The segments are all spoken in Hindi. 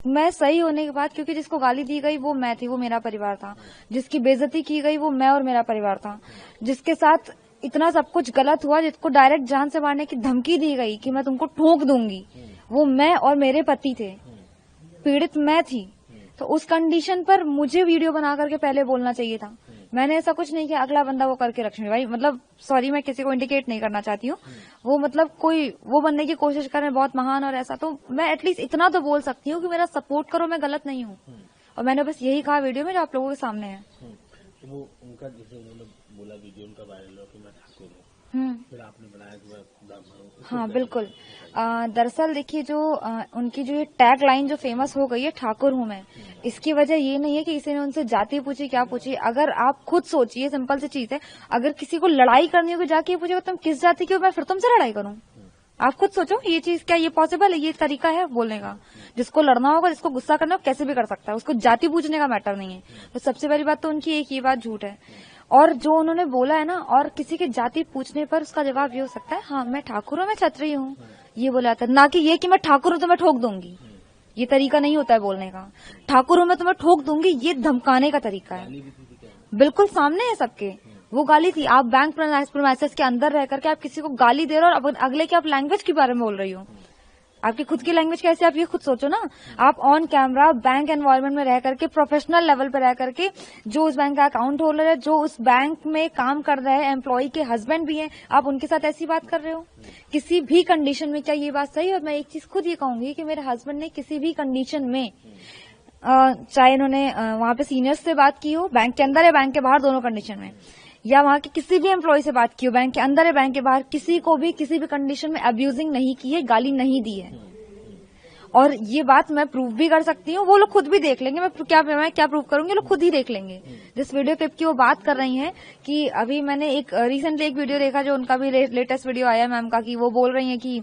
मैं सही होने के बाद, क्योंकि जिसको गाली दी गई वो मैं थी, वो मेरा परिवार था। जिसकी बेइज्जती की गई वो मैं और मेरा परिवार था। जिसके साथ इतना सब कुछ गलत हुआ, जिसको डायरेक्ट जान से मारने की धमकी दी गई कि मैं तुमको ठोक दूंगी, वो मैं और मेरे पति थे। पीड़ित मैं थी। तो उस कंडीशन पर मुझे वीडियो बना करके पहले बोलना चाहिए था। मैंने ऐसा कुछ नहीं किया। अगला बंदा वो करके लक्ष्मी भाई, मतलब सॉरी, मैं किसी को इंडिकेट नहीं करना चाहती हूँ, वो मतलब कोई वो बनने की कोशिश कर रहे हैं बहुत महान और ऐसा, तो मैं एटलीस्ट इतना तो बोल सकती हूँ कि मेरा सपोर्ट करो, मैं गलत नहीं हूँ। और मैंने बस यही कहा वीडियो में जो आप लोगों के सामने है। तो वो उनका जैसे उन्होंने बोला वीडियो उनका वायरल हुआ कि मैं ठाकुर हूँ, फिर आपने बनाया कि मैं ब्राह्मण हूँ। हाँ बिल्कुल। दरअसल देखिए, जो उनकी जो ये टैग लाइन जो फेमस हो गई है, ठाकुर हूँ मैं, इसकी वजह ये नहीं है कि किसी ने उनसे जाति पूछी, क्या पूछी। अगर आप खुद सोचिए, सिंपल सी चीज है, अगर किसी को लड़ाई करनी होगी जाके पूछे तुम किस जाति की हो, मैं फिर तुमसे लड़ाई करूँ? आप खुद सोचो, ये चीज क्या ये पॉसिबल है? ये तरीका है बोलने का? जिसको लड़ना होगा, जिसको गुस्सा करना हो, कैसे भी कर सकता है, उसको जाति पूछने का मैटर नहीं है। तो सबसे पहली बात तो उनकी एक ये बात झूठ है। और जो उन्होंने बोला है ना, और किसी की जाति पूछने पर उसका जवाब ये हो सकता है, हाँ मैं ठाकुर हूँ, मैं क्षत्रिय हूँ, ये बोला था, ना कि ये कि मैं ठाकुर हूँ तो मैं ठोक दूंगी। ये तरीका नहीं होता है बोलने का। ठाकुर हूँ मैं तो मैं ठोक दूंगी, ये धमकाने का तरीका है। बिल्कुल सामने है सबके, वो गाली थी। आप बैंक प्रेमाइसेस के अंदर रह करके आप किसी को गाली दे रहे हो और अगले की आप लैंग्वेज के बारे में बोल रही हो। आपकी खुद की लैंग्वेज कैसे, आप ये खुद सोचो ना। आप ऑन कैमरा बैंक एनवायरनमेंट में रह करके, प्रोफेशनल लेवल पे रह करके, जो उस बैंक का अकाउंट होल्डर है, जो उस बैंक में काम कर रहे हैं, एम्प्लॉय के हस्बैंड भी हैं, आप उनके साथ ऐसी बात कर रहे हो किसी भी कंडीशन में? क्या ये बात सही है? और मैं एक चीज खुद ये कहूंगी कि मेरे हस्बैंड ने किसी भी कंडीशन में, चाहे इन्होंने वहां पे सीनियर्स से बात की हो, बैंक के अंदर या बैंक के बाहर, दोनों कंडीशन में, या वहां के किसी भी एम्प्लॉय से बात की हो, बैंक के अंदर या बैंक के बाहर, किसी को भी किसी भी कंडीशन में अब्यूजिंग नहीं की है, गाली नहीं दी है। और ये बात मैं प्रूव भी कर सकती हूँ, वो लोग खुद भी देख लेंगे। मैं क्या प्रूव करूंगी, लोग खुद ही देख लेंगे। जिस वीडियो क्लिप की वो बात कर रही हैं कि अभी मैंने एक रिसेंटली एक वीडियो देखा, जो उनका भी लेटेस्ट वीडियो आया मैम का, कि वो बोल रही हैं कि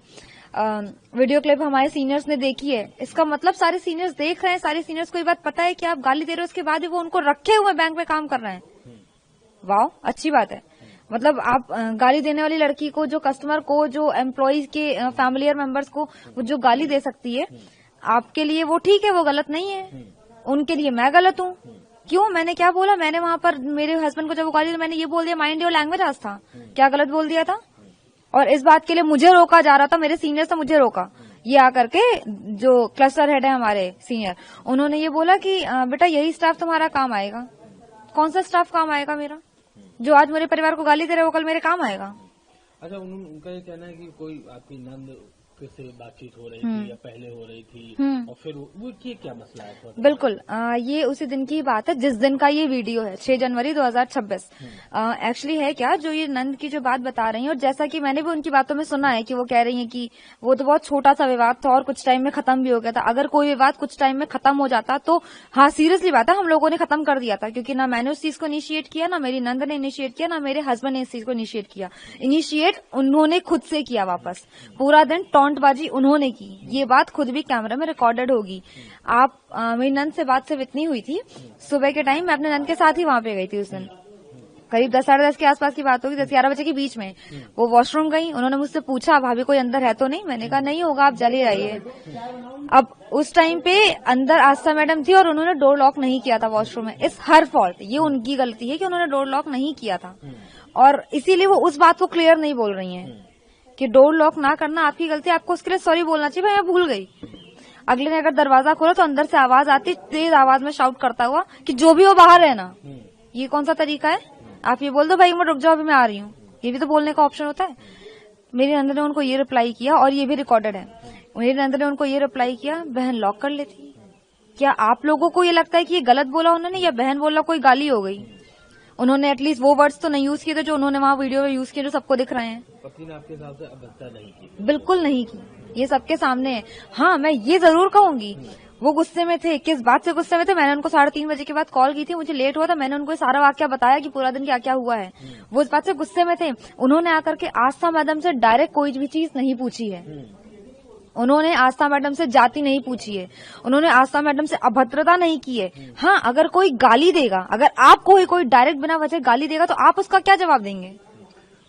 वीडियो क्लिप हमारे सीनियर्स ने देखी है। इसका मतलब सारे सीनियर्स देख रहे हैं, सारे सीनियर्स को ये बात पता है कि आप गाली दे रहे हो, उसके बाद भी वो उनको रखे हुए बैंक में काम कर रहे हैं। वाह, अच्छी बात है। मतलब आप गाली देने वाली लड़की को, जो कस्टमर को, जो एम्प्लॉयज के फैमिलियर मेंबर्स को वो जो गाली दे सकती है, आपके लिए वो ठीक है, वो गलत नहीं है। उनके लिए मैं गलत हूँ। क्यों? मैंने क्या बोला? मैंने वहां पर मेरे हस्बैंड को जब वो गाली दी, मैंने ये बोल दिया माइंड योर लैंग्वेज आज था। क्या गलत बोल दिया था? और इस बात के लिए मुझे रोका जा रहा था, मेरे सीनियर से मुझे रोका। ये आकर के जो क्लस्टर हेड है हमारे सीनियर, उन्होंने ये बोला कि बेटा यही स्टाफ तुम्हारा काम आएगा। कौन सा स्टाफ काम आएगा मेरा? जो आज मेरे परिवार को गाली दे रहा है वो कल मेरे काम आएगा। अच्छा, उनका ये कहना है कि कोई आपकी नंद से बातचीत हो रही थी या पहले हो रही थी, और फिर वो क्या मसला है? बिल्कुल, ये उसी दिन की बात है जिस दिन का ये वीडियो है, 6 जनवरी 2026। एक्चुअली है क्या, जो ये नंद की जो बात बता रही हैं, और जैसा कि मैंने भी उनकी बातों में सुना है कि वो कह रही हैं कि वो तो बहुत छोटा सा विवाद था और कुछ टाइम में खत्म भी हो गया था। अगर कोई विवाद कुछ टाइम में खत्म हो जाता तो हाँ, सीरियसली बात है, हम लोगों ने खत्म कर दिया था, क्योंकि ना मैंने उस चीज को इनिशिएट किया, ना मेरी नंद ने इनिशिएट किया, ना मेरे हस्बैंड ने इस चीज को इनिशिएट किया। इनिशिएट उन्होंने खुद से किया। वापस पूरा दिन टॉन्टबाजी उन्होंने की। ये बात खुद भी कैमरा में रिकॉर्डेड होगी। आप मेरी नंद से बात सिर्फ इतनी हुई थी, सुबह के टाइम मैं अपने नंद के साथ ही वहां पे गई थी। उस दिन करीब 10 साढ़े 10 के आसपास की बात होगी, 10-11 बजे के बीच में। वो वॉशरूम गई, उन्होंने मुझसे पूछा भाभी कोई अंदर है तो नहीं? मैंने कहा नहीं होगा, आप चले जाइए। अब उस टाइम पे अंदर आस्था मैडम थी और उन्होंने डोर लॉक नहीं किया था वॉशरूम में। इस हर फॉल्ट, ये उनकी गलती है कि उन्होंने डोर लॉक नहीं किया था, और इसीलिए वो उस बात को क्लियर नहीं बोल रही है कि डोर लॉक ना करना आपकी गलती है, आपको उसके लिए सॉरी बोलना चाहिए, मैं भूल गई। अगले ने अगर दरवाजा खोला तो अंदर से आवाज आती, तेज आवाज में शाउट करता हुआ कि जो भी हो बाहर है ना। ये कौन सा तरीका है? आप ये बोल दो भाई मैं रुक जाओ, अभी मैं आ रही हूँ, ये भी तो बोलने का ऑप्शन होता है। मेरी नंद ने उनको ये रिप्लाई किया, और ये भी रिकॉर्डेड है। मेरी नंद ने उनको ये रिप्लाई किया, बहन लॉक कर लेती। क्या आप लोगों को ये लगता है कि ये गलत बोला उन्होंने, या बहन बोला कोई गाली हो गई? उन्होंने एटलीस्ट वो वर्ड्स तो नहीं यूज किए थे जो उन्होंने वहां वीडियो में यूज किए, जो सबको दिख रहे हैं। पति ने आपके हिसाब से अभद्रता नहीं की? बिल्कुल नहीं की, ये सबके सामने है। हाँ, मैं ये जरूर कहूंगी, वो गुस्से में थे। किस बात से गुस्से में थे? मैंने उनको 3:30 बजे के बाद कॉल की थी, मुझे लेट हुआ था, मैंने उनको सारा वाकया बताया कि पूरा दिन क्या क्या हुआ है। वो इस बात से गुस्से में थे। उन्होंने आकर के आस्था मैडम से डायरेक्ट कोई भी चीज नहीं पूछी है। उन्होंने आस्था मैडम से जाति नहीं पूछी है, उन्होंने आस्था मैडम से अभद्रता नहीं की है। हाँ, अगर कोई गाली देगा, अगर आपको कोई डायरेक्ट बिना वजह गाली देगा तो आप उसका क्या जवाब देंगे?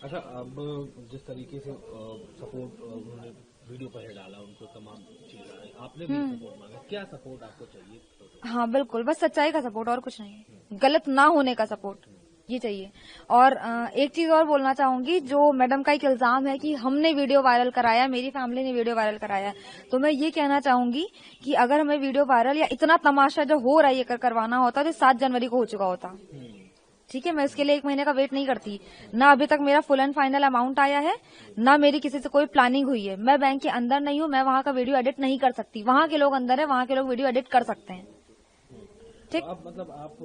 अच्छा, अब जिस तरीके से सपोर्ट उन्होंने वीडियो पर डाला, उनको तमाम चीजें आपने भी सपोर्ट मांगा, क्या सपोर्ट आपको चाहिए? हाँ बिल्कुल, बस सच्चाई का सपोर्ट और कुछ नहीं, गलत ना होने का सपोर्ट ये चाहिए। और एक चीज और बोलना चाहूंगी, जो मैडम का एक इल्जाम है कि हमने वीडियो वायरल कराया, मेरी फैमिली ने वीडियो वायरल कराया, तो मैं ये कहना चाहूंगी कि अगर हमें वीडियो वायरल या इतना तमाशा जो हो रहा है ये करवाना होता तो 7 जनवरी को हो चुका होता। ठीक है, मैं उसके लिए 1 महीने का वेट नहीं करती। ना अभी तक मेरा फुल एंड फाइनल अमाउंट आया है, ना मेरी किसी से कोई प्लानिंग हुई है। मैं बैंक के अंदर नहीं हूँ, मैं वहाँ का वीडियो एडिट नहीं कर सकती। वहाँ के लोग अंदर है, वहाँ के लोग वीडियो एडिट कर सकते हैं। ठीक, तो मतलब आप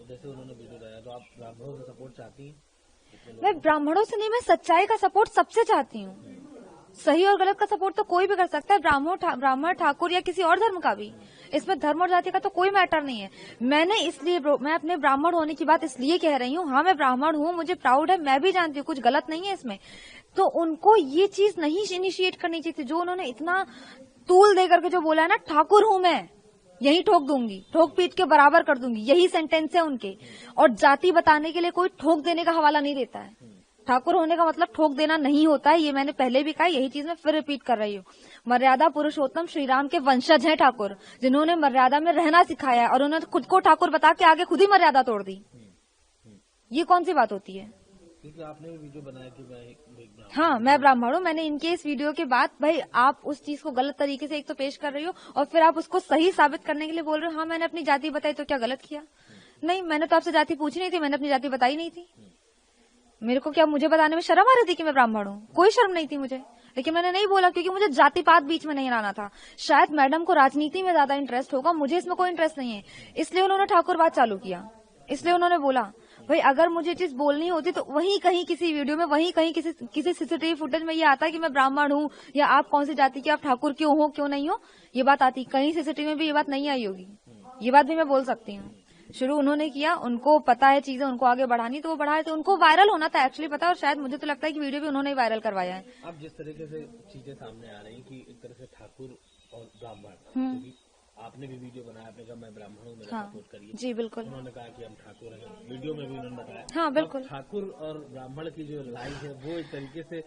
जैसे उन्होंने वीडियो डाला तो आप ब्राह्मणों से सपोर्ट चाहती हैं? मैं ब्राह्मणों से नहीं, मैं सच्चाई का सपोर्ट सबसे चाहती हूँ। सही और गलत का सपोर्ट तो कोई भी कर सकता है, ब्राह्मण ठाकुर या किसी और धर्म का भी। इसमें धर्म और जाति का तो कोई मैटर नहीं है। मैं अपने ब्राह्मण होने की बात इसलिए कह रही हूँ, हाँ मैं ब्राह्मण हूँ, मुझे प्राउड है, मैं भी जानती हूँ कुछ गलत नहीं है इसमें। तो उनको ये चीज नहीं इनिशिएट करनी चाहिए थी, जो उन्होंने इतना तूल दे करके जो बोला है ना, ठाकुर हूँ मैं, यही ठोक दूंगी, ठोक पीट के बराबर कर दूंगी, यही सेंटेंस है उनके। और जाति बताने के लिए कोई ठोक देने का हवाला नहीं देता है। ठाकुर होने का मतलब ठोक देना नहीं होता है, ये मैंने पहले भी कहा, यही चीज मैं फिर रिपीट कर रही हूँ। मर्यादा पुरुषोत्तम श्री राम के वंशज हैं ठाकुर, जिन्होंने मर्यादा में रहना सिखाया है, और उन्होंने खुद को ठाकुर बता के आगे खुद ही मर्यादा तोड़ दी। ये कौन सी बात होती है? क्योंकि आपने भी वीडियो बनाया कि हाँ मैं ब्राह्मण हूँ। मैंने इनके इस वीडियो के बाद, भाई आप उस चीज को गलत तरीके से एक तो पेश कर रही हो, और फिर आप उसको सही साबित करने के लिए बोल रहे हो हाँ मैंने अपनी जाति बताई, तो क्या गलत किया? नहीं, मैंने तो आपसे जाति पूछी नहीं थी, मैंने अपनी जाति बताई नहीं थी। मेरे को क्या, मुझे बताने में शर्म आ रही थी कि मैं ब्राह्मण हूँ? कोई शर्म नहीं थी मुझे, लेकिन मैंने नहीं बोला क्योंकि मुझे जाति पात बीच में नहीं लाना था। शायद मैडम को राजनीति में ज्यादा इंटरेस्ट होगा, मुझे इसमें कोई इंटरेस्ट नहीं है, इसलिए उन्होंने ठाकुरवाद चालू किया। इसलिए उन्होंने बोला भाई अगर मुझे चीज बोलनी होती तो वहीं कहीं किसी वीडियो में, वहीं कहीं किसी सीसीटीवी फुटेज में ये आता कि मैं ब्राह्मण हूँ या आप कौन सी जाति के, आप ठाकुर क्यों हो क्यों नहीं हो, ये बात आती। कहीं सीसीटीवी में भी ये बात नहीं आई होगी, ये बात भी मैं बोल सकती हूँ। शुरू उन्होंने किया, उनको पता है चीजें उनको आगे बढ़ानी, तो वो बढ़ाए, तो उनको वायरल होना था एक्चुअली पता है, और शायद मुझे तो लगता है कि वीडियो भी उन्होंने ही वायरल करवाया है। अब जिस तरीके से चीजें सामने आ रही हैं कि एक तरह से ठाकुर और ब्राह्मण, आपने भी वीडियो बनाया, आपने कहा मैं ब्राह्मण हूँ, मेरा सपोर्ट करिए। जी बिल्कुल। उन्होंने कहा कि हम ठाकुर हैं, वीडियो में भी उन्होंने बताया। हाँ बिल्कुल। ठाकुर और ब्राह्मण की जो लड़ाई है वो एक तरीके से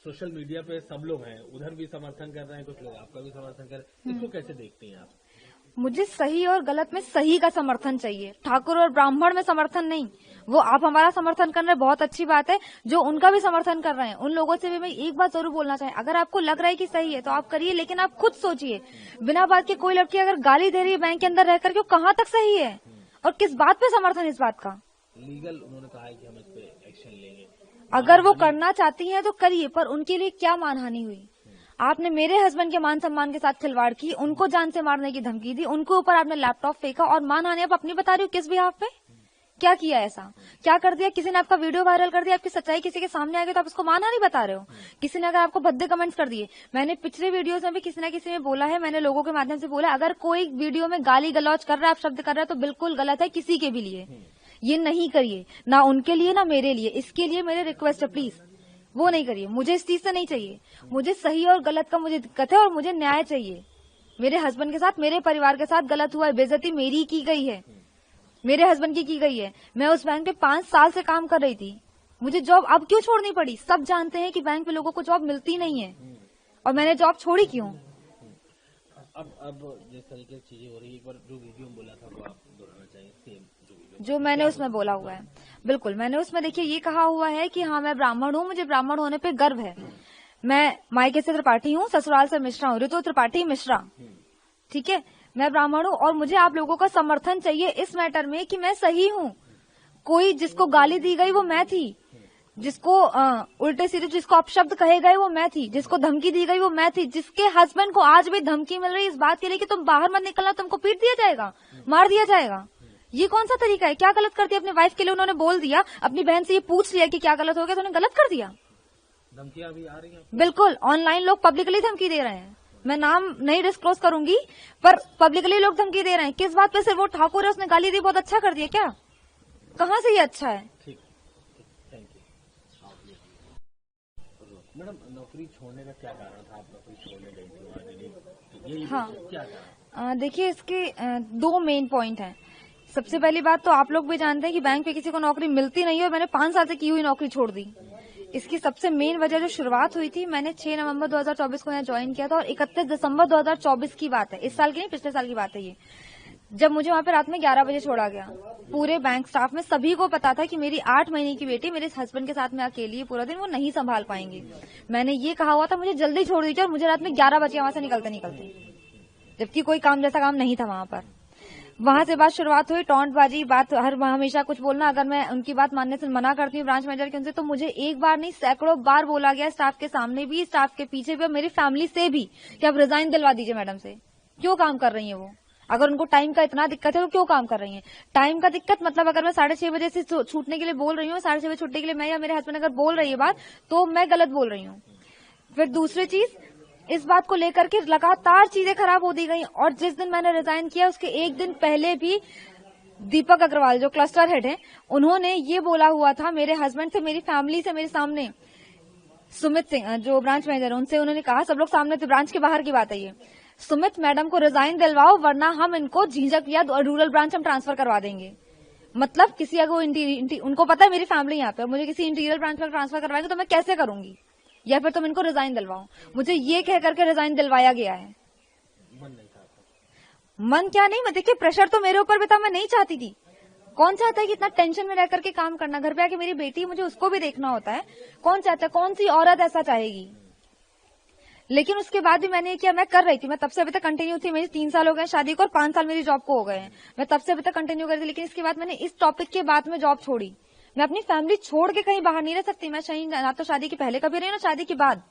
सोशल मीडिया पे सब लोग हैं, उधर भी समर्थन कर रहे हैं, कुछ लोग आपका भी समर्थन कर रहे हैं, इसको कैसे देखते हैं आप? मुझे सही और गलत में सही का समर्थन चाहिए, ठाकुर और ब्राह्मण में समर्थन नहीं। वो आप हमारा समर्थन कर रहे हैं, बहुत अच्छी बात है, जो उनका भी समर्थन कर रहे हैं उन लोगों से भी मैं एक बात जरूर बोलना चाहिए, अगर आपको लग रहा है कि सही है तो आप करिए, लेकिन आप खुद सोचिए, बिना बात के कोई लड़की अगर गाली दे रही है बैंक के अंदर रहकर के, कहाँ तक सही है और किस बात पे समर्थन इस बात का? लीगल उन्होंने कहा है कि हम इस पे एक्शन लेंगे। अगर वो करना चाहती है तो करिए, पर उनके लिए क्या मानहानि हुई? आपने मेरे हस्बैंड के मान सम्मान के साथ खिलवाड़ की, उनको जान से मारने की धमकी दी, उनके ऊपर आपने लैपटॉप फेंका, और मानहानि आप अपनी बता रही हो किस बिहाफ पे? क्या किया ऐसा? क्या कर दिया? किसी ने आपका वीडियो वायरल कर दिया, आपकी सच्चाई किसी के सामने आ गई तो आप उसको मानहानि बता रहे हो? किसी ने अगर आपको भद्दे कमेंट्स कर दिए, मैंने पिछले वीडियोस में भी किसी न किसी में बोला है, मैंने लोगों के माध्यम से बोला, अगर कोई वीडियो में गाली गलौज कर रहा है, आप शब्द कर रहे हैं, तो बिल्कुल गलत है, किसी के भी लिए ये नहीं करिए, ना उनके लिए ना मेरे लिए। इसके लिए मेरे रिक्वेस्ट है, प्लीज वो नहीं करिए। मुझे इस चीज से नहीं चाहिए, मुझे सही और गलत का मुझे दिक्कत है, और मुझे न्याय चाहिए। मेरे हस्बैंड के साथ, मेरे परिवार के साथ गलत हुआ है, बेइज्जती मेरी की गई है, मेरे हस्बैंड की गई है। मैं उस बैंक पे 5 साल से काम कर रही थी, मुझे जॉब अब क्यों छोड़नी पड़ी? सब जानते हैं कि बैंक पे लोगों को जॉब मिलती नहीं है, और मैंने जॉब छोड़ी क्यों? अब जिस तरीके से चीजें हो रही है, एक बार जो वीडियो बोला था वो आप दोहराना चाहिए, सेम जो मैंने उसमें बोला हुआ है। बिल्कुल, मैंने उसमें देखिए ये कहा हुआ है कि हाँ मैं ब्राह्मण हूँ, मुझे ब्राह्मण होने पे गर्व है, मैं मायके से त्रिपाठी हूँ, ससुराल से मिश्रा हूँ, ऋतु त्रिपाठी मिश्रा, ठीक है, मैं ब्राह्मण हूँ, और मुझे आप लोगों का समर्थन चाहिए इस मैटर में कि मैं सही हूँ। कोई जिसको गाली दी गई वो मैं थी, जिसको उल्टे सीधे जिसको अपशब्द कहे गए वो मैं थी, जिसको धमकी दी गई वो मैं थी, जिसके हस्बैंड को आज भी धमकी मिल रही है इस बात के लिए कि तुम बाहर मत निकलना, तुमको पीट दिया जाएगा, मार दिया जाएगा। ये कौन सा तरीका है? क्या गलत कर दिया? अपनी वाइफ के लिए उन्होंने बोल दिया, अपनी बहन से ये पूछ लिया कि क्या गलत हो गया, तो उन्होंने गलत कर दिया। धमकियां भी आ रही हैं, बिल्कुल ऑनलाइन लोग पब्लिकली धमकी दे रहे हैं, मैं नाम नहीं डिस्क्लोज करूंगी, पर पब्लिकली लोग धमकी दे रहे हैं। किस बात पे? सिर्फ वो ठाकुर है, उसने गाली दी, बहुत अच्छा कर दिया क्या? कहाँ से ये अच्छा है? ठीक, थैंक यू। मैडम, नौकरी छोड़ने का क्या कारण था? आप नौकरी छोड़ने गई थी? हाँ, क्या कारण? देखिए इसके 2 मेन पॉइंट हैं। सबसे पहली बात तो आप लोग भी जानते हैं कि बैंक पे किसी को नौकरी मिलती नहीं है, और मैंने 5 साल से की हुई नौकरी छोड़ दी। इसकी सबसे मेन वजह जो शुरुआत हुई थी, मैंने 6 नवंबर 2024 को यहाँ ज्वाइन किया था और 31 दिसंबर 2024 की बात है, इस साल की नहीं पिछले साल की बात है ये, जब मुझे वहाँ पे रात में 11 बजे छोड़ा गया। पूरे बैंक स्टाफ में सभी को पता था कि मेरी 8 महीने की बेटी मेरे हस्बैंड के साथ में अकेली है पूरा दिन, वो नहीं संभाल पाएंगी। मैंने ये कहा हुआ था मुझे जल्दी छोड़ दीजिए और मुझे रात में 11 बजे वहां से निकलते, जबकि कोई काम जैसा काम नहीं था वहां पर। वहां से बात शुरुआत हुई, टॉन्टबाजी, बात हमेशा कुछ बोलना। अगर मैं उनकी बात मानने से मना करती हूँ ब्रांच मैनेजर के उनसे, तो मुझे एक बार नहीं सैकड़ों बार बोला गया, स्टाफ के सामने भी, स्टाफ के पीछे भी और मेरी फैमिली से भी, कि आप रिजाइन दिलवा दीजिए मैडम से। क्यों काम कर रही है वो? अगर उनको टाइम का इतना दिक्कत है तो क्यों काम कर रही हैं? टाइम का दिक्कत मतलब अगर मैं 6:30 बजे से छूटने के लिए बोल रही हूँ, 6:30 बजे छूटने के लिए मैं या मेरे हस्बैंड अगर बोल रही है बात, तो मैं गलत बोल रही हूँ। फिर दूसरी चीज, इस बात को लेकर के लगातार चीजें खराब होती गई और जिस दिन मैंने रिजाइन किया उसके एक दिन पहले भी दीपक अग्रवाल जो क्लस्टर हेड है, उन्होंने ये बोला हुआ था मेरे हस्बैंड से, मेरी फैमिली से, मेरे सामने, सुमित सिंह जो ब्रांच मैनेजर, उनसे उन्होंने कहा, सब लोग सामने थे, ब्रांच के बाहर की बात है ये, सुमित मैडम को रिजाइन दिलवाओ वरना हम इनको झिझक या रूरल ब्रांच हम ट्रांसफर करवा देंगे। मतलब किसी अगर उनको पता है मेरी फैमिली यहाँ पे, मुझे किसी इंटीरियर ब्रांच में ट्रांसफर करवाएंगे तो मैं कैसे करूंगी, या फिर तुम इनको रिजाइन दिलवाओ। मुझे ये कह करके रिजाइन दिलवाया गया है। मन क्या नहीं, मैं देखिए प्रेशर तो मेरे ऊपर भी था, मैं नहीं चाहती थी। कौन चाहता है कि इतना टेंशन में रह करके काम करना? घर पे आके मेरी बेटी, मुझे उसको भी देखना होता है। कौन चाहता है, कौन सी औरत ऐसा चाहेगी? लेकिन उसके बाद भी मैंने किया, मैं कर रही थी, मैं तब से अभी तक कंटिन्यू थी। मेरी 3 साल हो गए शादी को और 5 साल मेरी जॉब को हो गए हैं। मैं तब से अभी तक कंटिन्यू कर रही थी, लेकिन इसके बाद मैंने इस टॉपिक के बाद में जॉब छोड़ी। मैं अपनी फैमिली छोड़ के कहीं बाहर नहीं रह सकती। मैं ना तो शादी के पहले कभी रही, ना शादी के बाद।